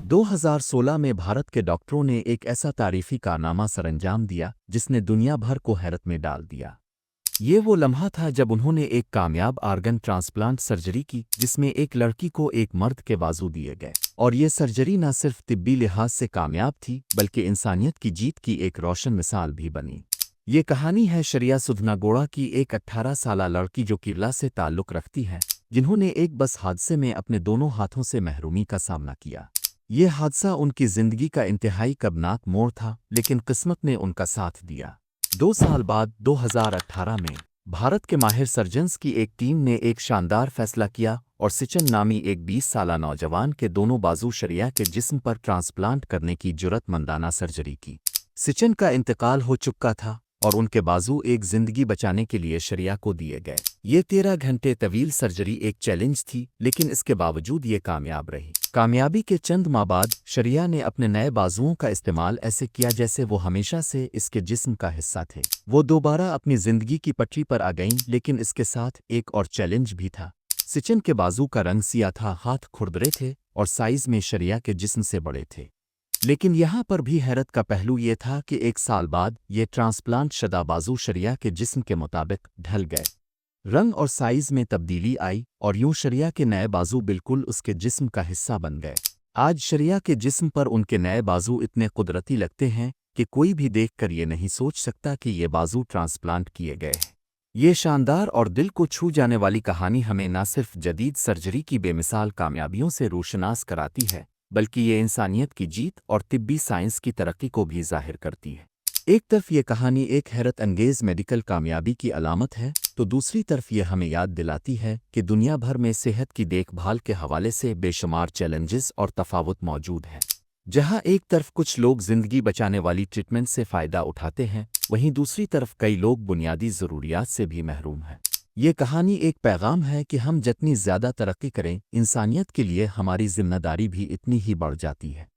2016 में भारत के डॉक्टरों ने एक ऐसा तारीफी कारनामा सरंजाम दिया जिसने दुनिया भर को हैरत में डाल दिया। ये वो लम्हा था जब उन्होंने एक कामयाब आर्गन ट्रांसप्लांट सर्जरी की जिसमें एक लड़की को एक मर्द के बाजू दिए गए। और ये सर्जरी न सिर्फ तिब्बी लिहाज से कामयाब थी बल्कि इंसानियत की जीत की एक रोशन मिसाल भी बनी। ये कहानी है शरिया सुधनागोड़ा की, एक 18 साला लड़की जो केरला से ताल्लुक़ रखती है, जिन्होंने एक बस हादसे में अपने दोनों हाथों से महरूमी का सामना किया। ये हादसा उनकी जिंदगी का इंतहाई कबनाक मोड़ था, लेकिन किस्मत ने उनका साथ दिया। 2 साल बाद 2018 में भारत के माहिर सर्जन्स की एक टीम ने एक शानदार फैसला किया और सिचन नामी एक 20 साला नौजवान के दोनों बाजू शरिया के जिस्म पर ट्रांसप्लांट करने की जुर्रतमंदाना सर्जरी की। सिचन का इंतकाल हो चुका था और उनके बाजू एक जिंदगी बचाने के लिए शरिया को दिए गए। ये 13 घंटे तवील सर्जरी एक चैलेंज थी, लेकिन इसके बावजूद ये कामयाब रही। कामयाबी के चंद माह बाद शरिया ने अपने नए बाजुओं का इस्तेमाल ऐसे किया जैसे वो हमेशा से इसके जिस्म का हिस्सा थे। वो दोबारा अपनी जिंदगी की पटरी पर आ गईं, लेकिन इसके साथ एक और चैलेंज भी था। सिचन के बाजू का रंग सिया था, हाथ खुरदरे थे और साइज में शरिया के जिस्म से बड़े थे। लेकिन यहाँ पर भी हैरत का पहलू ये था कि 1 साल बाद ये ट्रांसप्लांट शदा बाजू शरिया के जिस्म के मुताबिक ढल गए। रंग और साइज में तब्दीली आई और यूं शरिया के नए बाजू बिल्कुल उसके जिस्म का हिस्सा बन गए। आज शरिया के जिस्म पर उनके नए बाजू इतने कुदरती लगते हैं कि कोई भी देखकर ये नहीं सोच सकता कि ये बाजू ट्रांसप्लांट किए गए हैं। ये शानदार और दिल को छू जाने वाली कहानी हमें न सिर्फ जदीद सर्जरी की बेमिसाल कामयाबियों से रोशनास कराती है, बल्कि ये इंसानियत की जीत और तिब्बी साइंस की तरक्की को भी जाहिर करती है। एक तरफ ये कहानी एक हैरत अंगेज मेडिकल कामयाबी की अलामत है, तो दूसरी तरफ ये हमें याद दिलाती है कि दुनिया भर में सेहत की देखभाल के हवाले से बेशुमार चैलेंजेस और तफावत मौजूद हैं। जहां एक तरफ कुछ लोग जिंदगी बचाने वाली ट्रीटमेंट से फ़ायदा उठाते हैं, वहीं दूसरी तरफ कई लोग बुनियादी ज़रूरियात से भी महरूम हैं। ये कहानी एक पैगाम है कि हम जितनी ज़्यादा तरक्की करें, इंसानियत के लिए हमारी जिम्मेदारी भी इतनी ही बढ़ जाती है।